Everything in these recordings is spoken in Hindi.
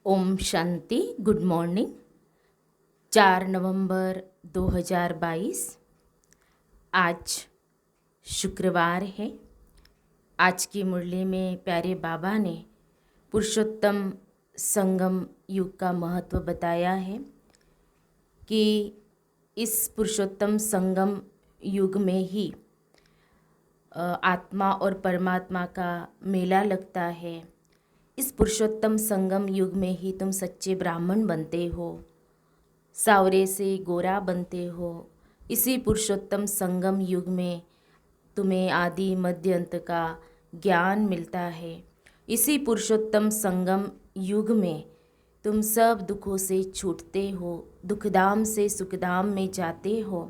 ओम शांति। Good morning. 4 नवंबर 2022 आज शुक्रवार है। आज की मुरली में प्यारे बाबा ने पुरुषोत्तम संगम युग का महत्व बताया है कि इस पुरुषोत्तम संगम युग में ही आत्मा और परमात्मा का मेला लगता है। इस पुरुषोत्तम संगम युग में ही तुम सच्चे ब्राह्मण बनते हो, सावरे से गोरा बनते हो। इसी पुरुषोत्तम संगम युग में तुम्हें आदि मध्य अंत का ज्ञान मिलता है। इसी पुरुषोत्तम संगम युग में तुम सब दुखों से छूटते हो, दुखधाम से सुखधाम में जाते हो।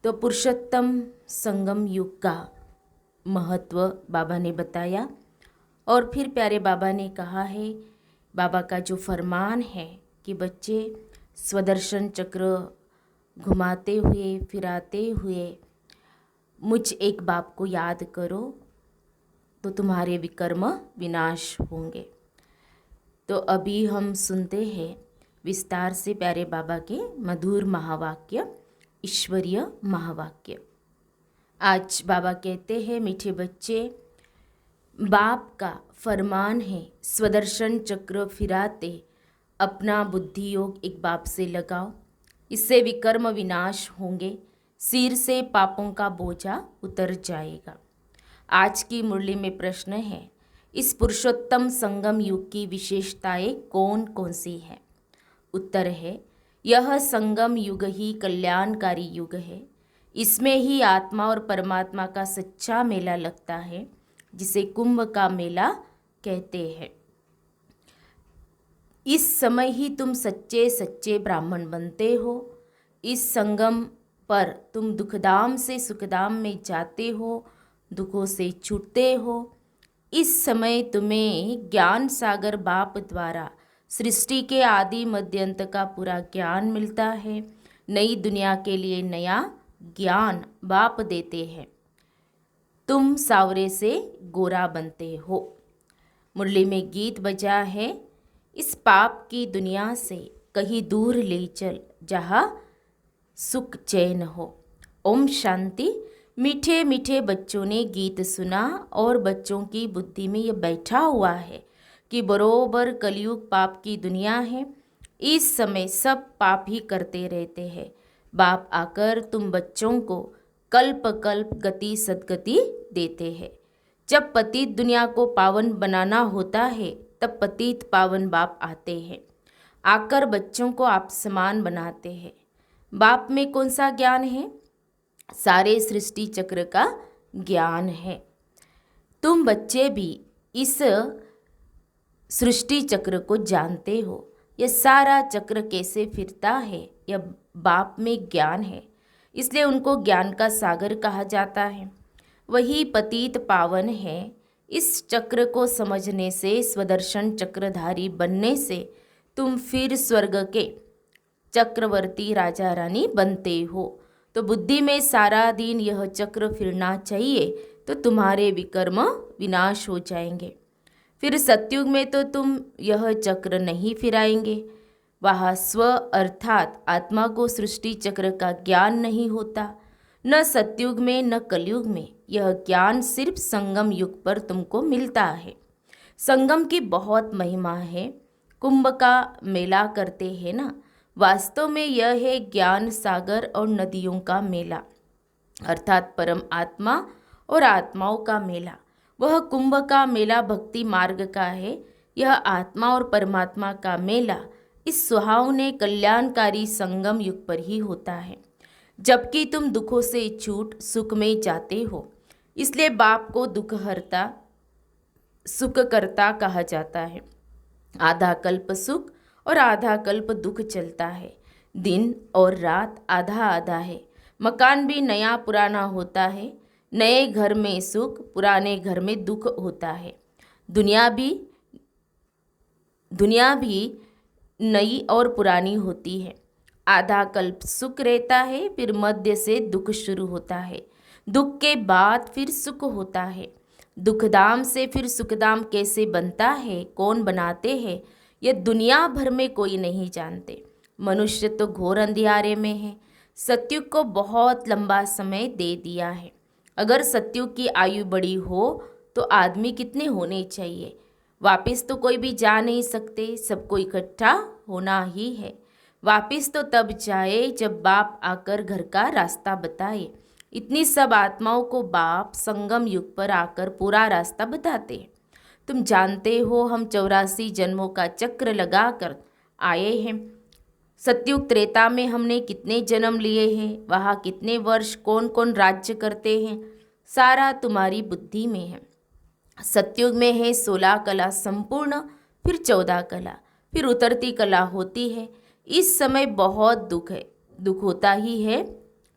तो पुरुषोत्तम संगम युग का महत्व बाबा ने बताया और फिर प्यारे बाबा ने कहा है, बाबा का जो फरमान है कि बच्चे स्वदर्शन चक्र घुमाते हुए फिराते हुए मुझ एक बाप को याद करो तो तुम्हारे विकर्म विनाश होंगे। तो अभी हम सुनते हैं विस्तार से प्यारे बाबा के मधुर महावाक्य, ईश्वरीय महावाक्य। आज बाबा कहते हैं, मीठे बच्चे, बाप का फरमान है स्वदर्शन चक्र फिराते अपना बुद्धि योग एक बाप से लगाओ, इससे विकर्म विनाश होंगे, सिर से पापों का बोझा उतर जाएगा। आज की मुरली में प्रश्न है, इस पुरुषोत्तम संगम युग की विशेषताएं कौन कौन सी हैं? उत्तर है, यह संगम युग ही कल्याणकारी युग है। इसमें ही आत्मा और परमात्मा का सच्चा मेला लगता है, जिसे कुंभ का मेला कहते हैं। इस समय ही तुम सच्चे सच्चे ब्राह्मण बनते हो। इस संगम पर तुम दुखधाम से सुखधाम में जाते हो, दुखों से छूटते हो। इस समय तुम्हें ज्ञान सागर बाप द्वारा सृष्टि के आदि मध्यंत का पूरा ज्ञान मिलता है। नई दुनिया के लिए नया ज्ञान बाप देते हैं। तुम सावरे से गोरा बनते हो। मुरली में गीत बजा है, इस पाप की दुनिया से कहीं दूर ले चल, जहाँ सुख चैन हो। ओम शांति। मीठे मीठे बच्चों ने गीत सुना और बच्चों की बुद्धि में ये बैठा हुआ है कि बरोबर कलयुग पाप की दुनिया है। इस समय सब पाप ही करते रहते हैं। बाप आकर तुम बच्चों को कल्प कल्प गति सद्गति देते हैं। जब पतित दुनिया को पावन बनाना होता है, तब पतित पावन बाप आते हैं, आकर बच्चों को आप समान बनाते हैं। बाप में कौन सा ज्ञान है? सारे सृष्टि चक्र का ज्ञान है। तुम बच्चे भी इस सृष्टि चक्र को जानते हो। यह सारा चक्र कैसे फिरता है, यह बाप में ज्ञान है, इसलिए उनको ज्ञान का सागर कहा जाता है। वही पतित पावन है। इस चक्र को समझने से, स्वदर्शन चक्रधारी बनने से तुम फिर स्वर्ग के चक्रवर्ती राजा रानी बनते हो। तो बुद्धि में सारा दिन यह चक्र फिरना चाहिए, तो तुम्हारे विकर्म विनाश हो जाएंगे। फिर सतयुग में तो तुम यह चक्र नहीं फिराएंगे। वहाँ स्व अर्थात आत्मा को सृष्टि चक्र का ज्ञान नहीं होता। न सतयुग में न कलयुग में यह ज्ञान सिर्फ संगम युग पर तुमको मिलता है। संगम की बहुत महिमा है। कुंभ का मेला करते हैं ना, वास्तव में यह है ज्ञान सागर और नदियों का मेला, अर्थात परम आत्मा और आत्माओं का मेला। वह कुंभ का मेला भक्ति मार्ग का है। यह आत्मा और परमात्मा का मेला इस सुहावने कल्याणकारी संगम युग पर ही होता है, जबकि तुम दुखों से छूट सुख में जाते हो। इसलिए बाप को दुख हरता सुख करता कहा जाता है। आधा कल्प सुख और आधा कल्प दुख चलता है। दिन और रात आधा आधा है। मकान भी नया पुराना होता है। नए घर में सुख, पुराने घर में दुख होता है। दुनिया भी नई और पुरानी होती है। आधा कल्प सुख रहता है, फिर मध्य से दुख शुरू होता है। दुख के बाद फिर सुख होता है। दुखधाम से फिर सुखधाम कैसे बनता है, कौन बनाते हैं, यह दुनिया भर में कोई नहीं जानते। मनुष्य तो घोर अंधियारे में है। सतयुग को बहुत लंबा समय दे दिया है। अगर सतयुग की आयु बड़ी हो तो आदमी कितने होने चाहिए? वापिस तो कोई भी जा नहीं सकते, सबको इकट्ठा होना ही है। वापिस तो तब जाए जब बाप आकर घर का रास्ता बताए। इतनी सब आत्माओं को बाप संगम युग पर आकर पूरा रास्ता बताते हैं। तुम जानते हो हम 84 जन्मों का चक्र लगाकर आए हैं। सतयुग त्रेता में हमने कितने जन्म लिए हैं, वहाँ कितने वर्ष कौन कौन राज्य करते हैं, सारा तुम्हारी बुद्धि में है। सतयुग में है 16 कला संपूर्ण, फिर 14 कला, फिर उतरती कला होती है। इस समय बहुत दुख है, दुख होता ही है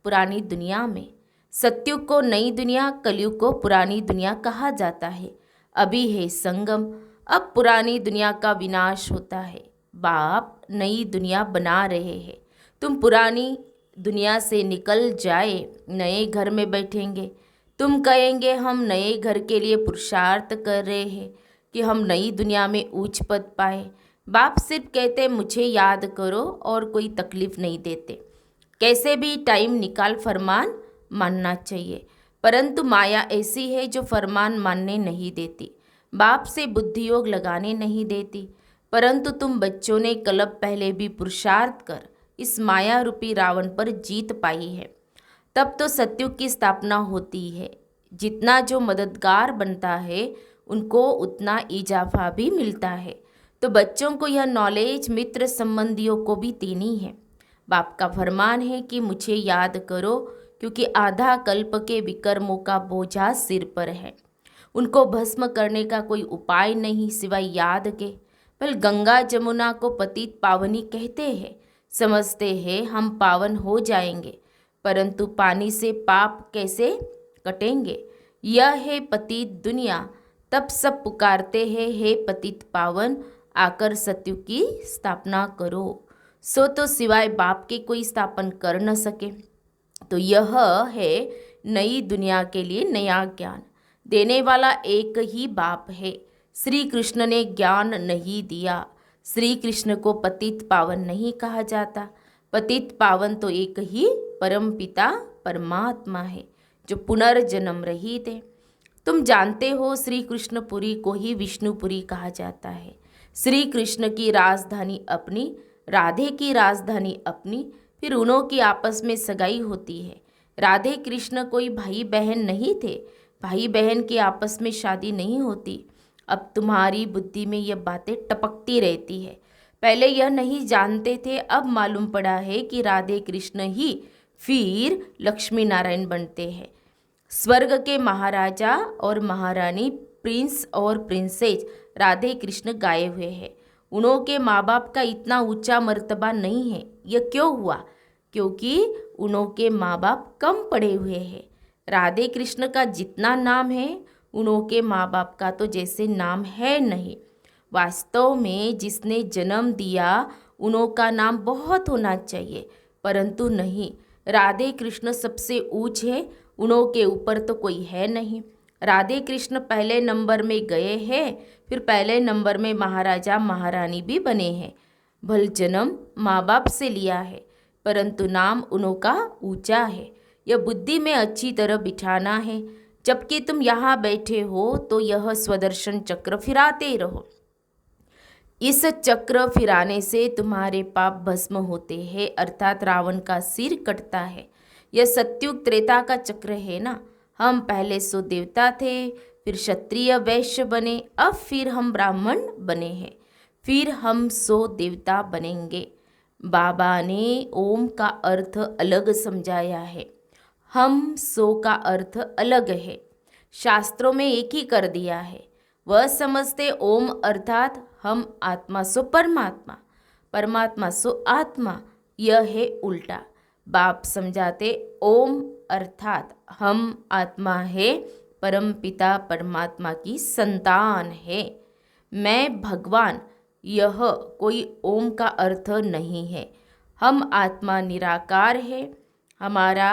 पुरानी दुनिया में। सतयुग को नई दुनिया, कलयुग को पुरानी दुनिया कहा जाता है। अभी है संगम, अब पुरानी दुनिया का विनाश होता है। बाप नई दुनिया बना रहे हैं। तुम पुरानी दुनिया से निकल जाए, नए घर में बैठेंगे। तुम कहेंगे हम नए घर के लिए पुरुषार्थ कर रहे हैं कि हम नई दुनिया में उच्च पद पाए। बाप सिर्फ कहते मुझे याद करो और कोई तकलीफ नहीं देते। कैसे भी टाइम निकाल फरमान मानना चाहिए, परंतु माया ऐसी है जो फरमान मानने नहीं देती, बाप से बुद्धि योग लगाने नहीं देती। परंतु तुम बच्चों ने कल्प पहले भी पुरुषार्थ कर इस माया रूपी रावण पर जीत पाई है। तब तो सतयुग की स्थापना होती है। जितना जो मददगार बनता है उनको उतना इजाफा भी मिलता है। तो बच्चों को यह नॉलेज मित्र संबंधियों को भी देनी है। बाप का फरमान है कि मुझे याद करो, क्योंकि आधा कल्प के विकर्मों का बोझा सिर पर है। उनको भस्म करने का कोई उपाय नहीं सिवाय याद के। पर गंगा जमुना को पतित पावनी कहते हैं। समझते हैं हम पावन हो जाएंगे, परंतु पानी से पाप कैसे कटेंगे? यह है पतित दुनिया। तब सब पुकारते हैं हे पतित पावन, आकर सतयुग की स्थापना करो। सो तो सिवाय बाप के कोई स्थापन कर न सके। तो यह है नई दुनिया के लिए नया ज्ञान देने वाला एक ही बाप है। श्री कृष्ण ने ज्ञान नहीं दिया। श्री कृष्ण को पतित पावन नहीं कहा जाता। पतित पावन तो एक ही परम पिता परमात्मा है जो पुनर्जन्म रहित है। तुम जानते हो श्री कृष्णपुरी को ही विष्णुपुरी कहा जाता है। श्री कृष्ण की राजधानी अपनी, राधे की राजधानी अपनी, फिर उन्हों की आपस में सगाई होती है। राधे कृष्ण कोई भाई बहन नहीं थे। भाई बहन की आपस में शादी नहीं होती। अब तुम्हारी बुद्धि में यह बातें टपकती रहती है। पहले यह नहीं जानते थे, अब मालूम पड़ा है कि राधे कृष्ण ही फिर लक्ष्मी नारायण बनते हैं। स्वर्ग के महाराजा और महारानी, प्रिंस और प्रिंसेस राधे कृष्ण गाए हुए हैं। उन्हों के माँ बाप का इतना ऊंचा मर्तबा नहीं है। यह क्यों हुआ? क्योंकि उन्हों के माँ बाप कम पढ़े हुए हैं। राधे कृष्ण का जितना नाम है उन्हों के माँ बाप का तो जैसे नाम है नहीं। वास्तव में जिसने जन्म दिया उन्हों का नाम बहुत होना चाहिए, परंतु नहीं। राधे कृष्ण सबसे ऊंच है, उन्हों के ऊपर तो कोई है नहीं। राधे कृष्ण पहले नंबर में गए हैं, फिर पहले नंबर में महाराजा महारानी भी बने हैं। भल जन्म माँ बाप से लिया है, परंतु नाम उन्हों का ऊंचा है। यह बुद्धि में अच्छी तरह बिठाना है। जबकि तुम यहाँ बैठे हो तो यह स्वदर्शन चक्र फिराते रहो। इस चक्र फिराने से तुम्हारे पाप भस्म होते हैं, अर्थात रावण का सिर कटता है। यह सत्युग त्रेता का चक्र है ना। हम पहले सो देवता थे, फिर क्षत्रिय वैश्य बने, अब फिर हम ब्राह्मण बने हैं, फिर हम सो देवता बनेंगे। बाबा ने ओम का अर्थ अलग समझाया है, हम सो का अर्थ अलग है। शास्त्रों में एक ही कर दिया है। वह समझते ओम अर्थात हम आत्मा सो परमात्मा, परमात्मा सो आत्मा। यह है उल्टा। बाप समझाते ओम अर्थात हम आत्मा है, परम पिता परमात्मा की संतान है। मैं भगवान, यह कोई ओम का अर्थ नहीं है। हम आत्मा निराकार है, हमारा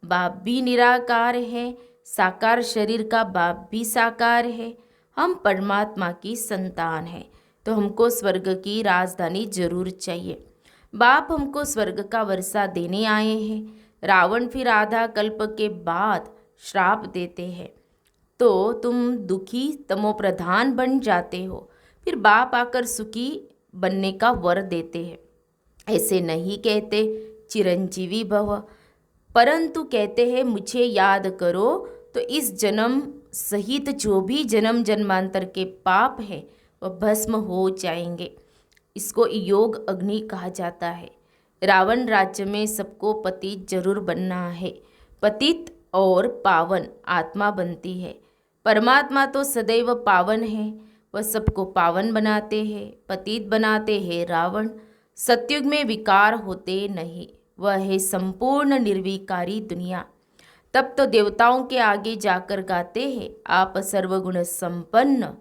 बाप भी निराकार है, साकार शरीर का बाप भी साकार है। हम परमात्मा की संतान है। तो हमको स्वर्ग की राजधानी जरूर चाहिए। बाप हमको स्वर्ग का वर्षा देने आए हैं। रावण फिर आधा कल्प के बाद श्राप देते हैं तो तुम दुखी तमोप्रधान बन जाते हो। फिर बाप आकर सुखी बनने का वर देते हैं। ऐसे नहीं कहते चिरंजीवी भव, परंतु कहते हैं मुझे याद करो तो इस जन्म सहित जो भी जन्म जन्मांतर के पाप हैं वह भस्म हो जाएंगे। इसको योग अग्नि कहा जाता है। रावण राज्य में सबको पतित जरूर बनना है। पतित और पावन आत्मा बनती है। परमात्मा तो सदैव पावन है, वह सबको पावन बनाते हैं, पतित बनाते हैं। रावण सतयुग में विकार होते नहीं, वह है संपूर्ण निर्विकारी दुनिया। तब तो देवताओं के आगे जाकर गाते हैं आप सर्वगुण संपन्न।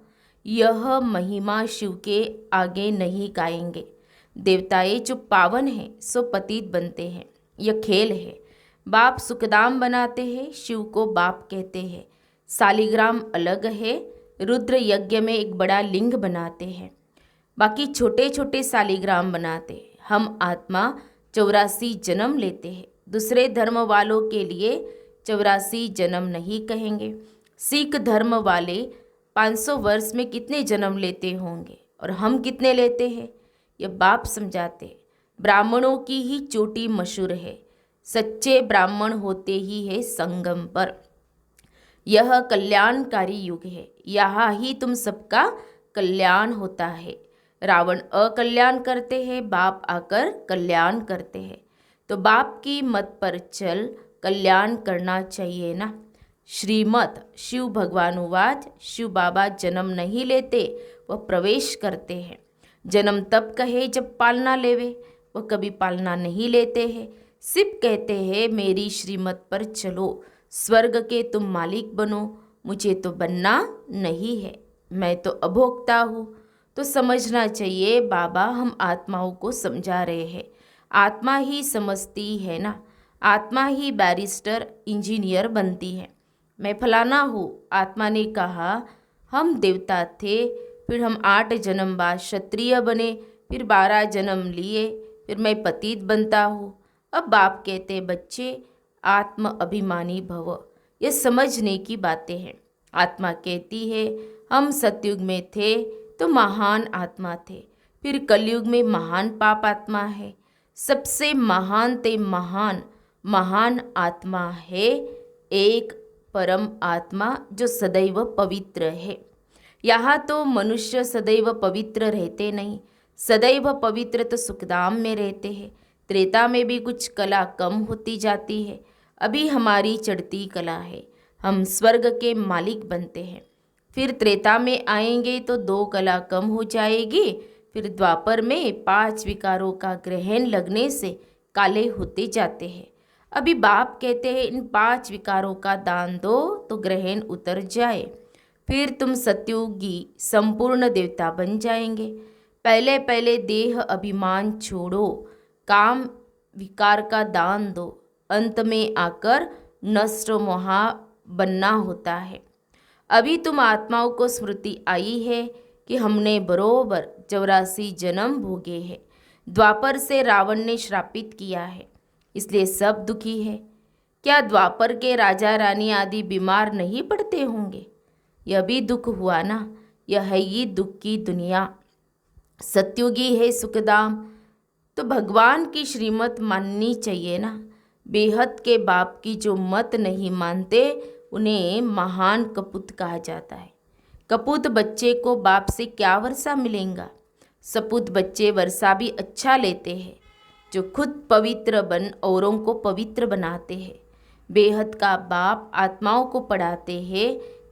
यह महिमा शिव के आगे नहीं गाएंगे। देवताएं जो पावन हैं सो पतित बनते हैं। यह खेल है। बाप सुखदाम बनाते हैं, शिव को बाप कहते हैं। शालिग्राम अलग है। रुद्र यज्ञ में एक बड़ा लिंग बनाते हैं, बाकी छोटे छोटे शालिग्राम बनाते हैं। हम आत्मा 84 जन्म लेते हैं। दूसरे धर्म वालों के लिए 84 जन्म नहीं कहेंगे। सिख धर्म वाले 500 वर्ष में कितने जन्म लेते होंगे और हम कितने लेते हैं, यह बाप समझाते हैं। ब्राह्मणों की ही चोटी मशहूर है। सच्चे ब्राह्मण होते ही है संगम पर। यह कल्याणकारी युग है। यहाँ ही तुम सबका कल्याण होता है। रावण अकल्याण करते हैं, बाप आकर कल्याण करते हैं। तो बाप की मत पर चल कल्याण करना चाहिए ना। श्रीमत शिव भगवान उवाच, शिव बाबा जन्म नहीं लेते, वह प्रवेश करते हैं। जन्म तब कहे जब पालना लेवे, वह कभी पालना नहीं लेते हैं। सिर्फ कहते हैं मेरी श्रीमत पर चलो, स्वर्ग के तुम मालिक बनो। मुझे तो बनना नहीं है, मैं तो अभोक्ता हूँ। तो समझना चाहिए बाबा हम आत्माओं को समझा रहे हैं। आत्मा ही समझती है ना। आत्मा ही बैरिस्टर इंजीनियर बनती है। मैं फलाना हूँ। आत्मा ने कहा हम देवता थे, फिर हम 8 जन्म बाद क्षत्रिय बने, फिर 12 जन्म लिए, फिर मैं पतित बनता हूँ। अब बाप कहते बच्चे आत्म अभिमानी भव। ये समझने की बातें हैं। आत्मा कहती है हम सतयुग में थे तो महान आत्मा थे, फिर कलयुग में महान पाप आत्मा है। सबसे महान ते महान आत्मा है एक परम आत्मा जो सदैव पवित्र है। यहाँ तो मनुष्य सदैव पवित्र रहते नहीं। सदैव पवित्र तो सुखधाम में रहते हैं। त्रेता में भी कुछ कला कम होती जाती है। अभी हमारी चढ़ती कला है। हम स्वर्ग के मालिक बनते हैं। फिर त्रेता में आएंगे तो 2 कला कम हो जाएगी। फिर द्वापर में 5 विकारों का ग्रहण लगने से काले होते जाते हैं। अभी बाप कहते हैं इन 5 विकारों का दान दो तो ग्रहण उतर जाए। फिर तुम सत्युगी संपूर्ण देवता बन जाएंगे। पहले पहले देह अभिमान छोड़ो, काम विकार का दान दो। अंत में आकर नष्ट मोहा बनना होता है। अभी तुम आत्माओं को स्मृति आई है कि हमने बरोबर 84 जन्म भोगे हैं। द्वापर से रावण ने श्रापित किया है, इसलिए सब दुखी है। क्या द्वापर के राजा रानी आदि बीमार नहीं पड़ते होंगे? यह भी दुख हुआ ना। यह है ये दुख की दुनिया। सत्युगी है सुखदाम, तो भगवान की श्रीमत माननी चाहिए ना। बेहद के बाप की जो मत नहीं मानते उन्हें महान कपूत कहा जाता है। कपूत बच्चे को बाप से क्या वर्षा मिलेगा? सपूत बच्चे वर्षा भी अच्छा लेते हैं, जो खुद पवित्र बन औरों को पवित्र बनाते हैं। बेहद का बाप आत्माओं को पढ़ाते हैं,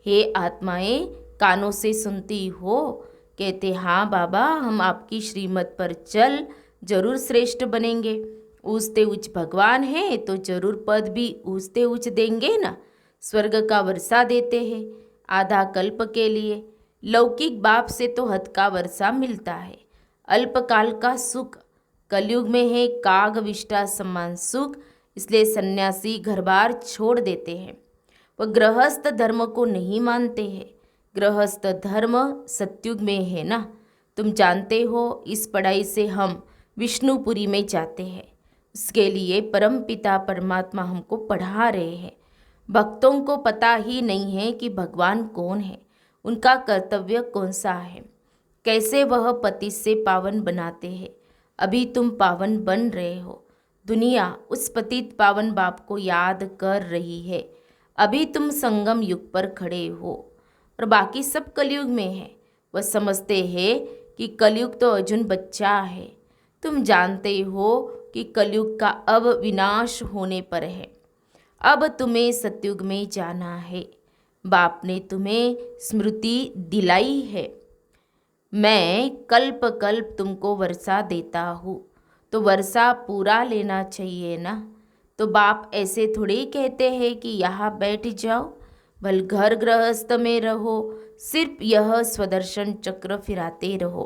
हे आत्माएं कानों से सुनती हो? कहते हाँ बाबा हम आपकी श्रीमत पर चल जरूर श्रेष्ठ बनेंगे। ऊंचते ऊंच भगवान है तो जरूर पद भी ऊंचते ऊंच देंगे ना। स्वर्ग का वर्षा देते हैं आधा कल्प के लिए। लौकिक बाप से तो हद का वर्षा मिलता है। अल्पकाल का सुख कलयुग में है काग विष्टा समान सुख, इसलिए सन्यासी घर बार छोड़ देते हैं। वह गृहस्थ धर्म को नहीं मानते हैं। गृहस्थ धर्म सत्युग में है ना। तुम जानते हो इस पढ़ाई से हम विष्णुपुरी में जाते हैं। उसके लिए परम पिता परमात्मा हमको पढ़ा रहे हैं। भक्तों को पता ही नहीं है कि भगवान कौन है, उनका कर्तव्य कौन सा है, कैसे वह पति से पावन बनाते हैं। अभी तुम पावन बन रहे हो। दुनिया उस पतित पावन बाप को याद कर रही है। अभी तुम संगम युग पर खड़े हो और बाकी सब कलयुग में है। वह समझते हैं कि कलयुग तो अर्जुन बच्चा है। तुम जानते हो कि कलयुग का अब विनाश होने पर है। अब तुम्हें सतयुग में जाना है। बाप ने तुम्हें स्मृति दिलाई है। मैं कल्प कल्प तुमको वर्षा देता हूँ, तो वर्षा पूरा लेना चाहिए ना। तो बाप ऐसे थोड़े कहते हैं कि यहाँ बैठ जाओ, भल घर गृहस्थ में रहो, सिर्फ यह स्वदर्शन चक्र फिराते रहो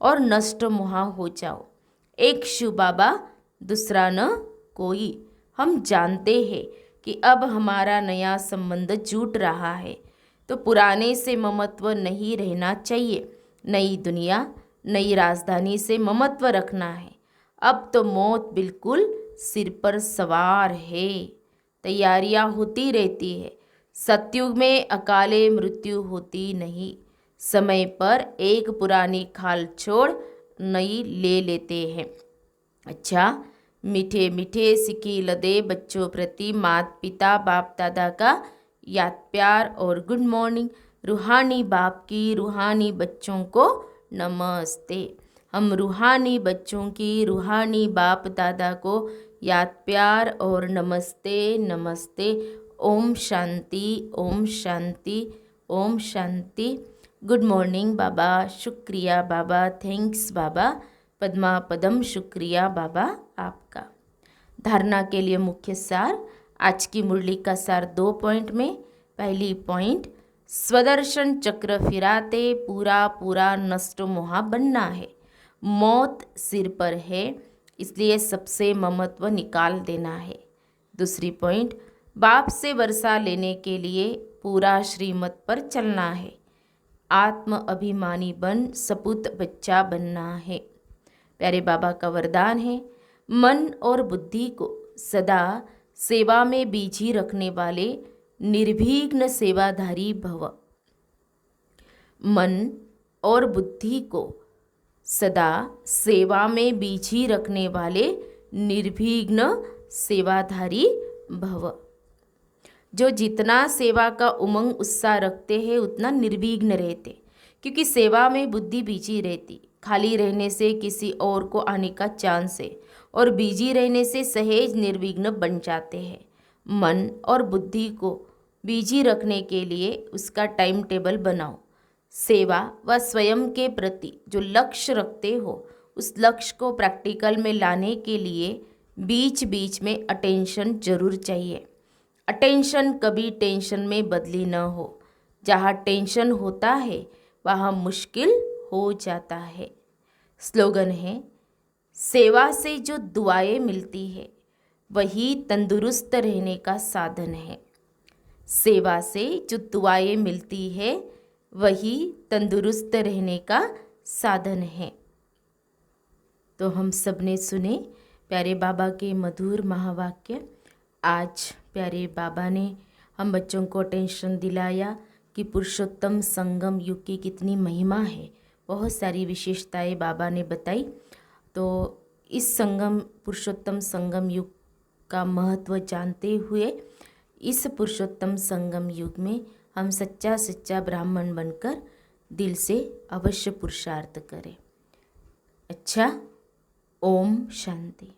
और नष्ट मोहा हो जाओ। एक शिव बाबा दूसरा न कोई। हम जानते हैं कि अब हमारा नया संबंध जुट रहा है, तो पुराने से ममत्व नहीं रहना चाहिए। नई दुनिया नई राजधानी से ममत्व रखना है। अब तो मौत बिल्कुल सिर पर सवार है। तैयारियां होती रहती है। सतयुग में अकाले मृत्यु होती नहीं। समय पर एक पुरानी खाल छोड़ नई ले लेते हैं। अच्छा, मीठे मीठे सिक्की लदे बच्चों प्रति माता पिता बाप दादा का याद प्यार और गुड मॉर्निंग। रूहानी बाप की रूहानी बच्चों को नमस्ते। हम रूहानी बच्चों की रूहानी बाप दादा को याद प्यार और नमस्ते नमस्ते। ओम शांति ओम शांति ओम शांति। गुड मॉर्निंग बाबा, शुक्रिया बाबा, थैंक्स बाबा, पद्मा पदम शुक्रिया बाबा आपका। धारणा के लिए मुख्य सार। आज की मुरली का सार 2 पॉइंट में। पहली पॉइंट, स्वदर्शन चक्र फिराते पूरा पूरा नष्ट मोहा बनना है। मौत सिर पर है, इसलिए सबसे ममत्व निकाल देना है। दूसरी पॉइंट, बाप से वर्षा लेने के लिए पूरा श्रीमत पर चलना है। आत्म अभिमानी बन सपूत बच्चा बनना है। प्यारे बाबा का वरदान है, मन और बुद्धि को सदा सेवा में बीजी रखने वाले निर्विघ्न सेवाधारी भव। मन और बुद्धि को सदा सेवा में बीजी रखने वाले निर्विघ्न सेवाधारी भव। जो जितना सेवा का उमंग उत्साह रखते हैं उतना निर्विघ्न रहते, क्योंकि सेवा में बुद्धि बीजी रहती। खाली रहने से किसी और को आने का चांस है, और बीजी रहने से सहज निर्विघ्न बन जाते हैं। मन और बुद्धि को बीजी रखने के लिए उसका टाइम टेबल बनाओ। सेवा व स्वयं के प्रति जो लक्ष्य रखते हो, उस लक्ष्य को प्रैक्टिकल में लाने के लिए बीच बीच में अटेंशन जरूर चाहिए। अटेंशन कभी टेंशन में बदली न हो। जहाँ टेंशन होता है वहाँ मुश्किल हो जाता है। स्लोगन है, सेवा से जो दुआएं मिलती है वही तंदुरुस्त रहने का साधन है। सेवा से जो दुआएं मिलती है वही तंदुरुस्त रहने का साधन है। तो हम सब ने सुने प्यारे बाबा के मधुर महावाक्य। आज प्यारे बाबा ने हम बच्चों को अटेंशन दिलाया कि पुरुषोत्तम संगम युग की कितनी महिमा है। बहुत सारी विशेषताएं बाबा ने बताई। तो इस संगम पुरुषोत्तम संगम युग का महत्व जानते हुए इस पुरुषोत्तम संगम युग में हम सच्चा सच्चा ब्राह्मण बनकर दिल से अवश्य पुरुषार्थ करें। अच्छा, ओम शांति।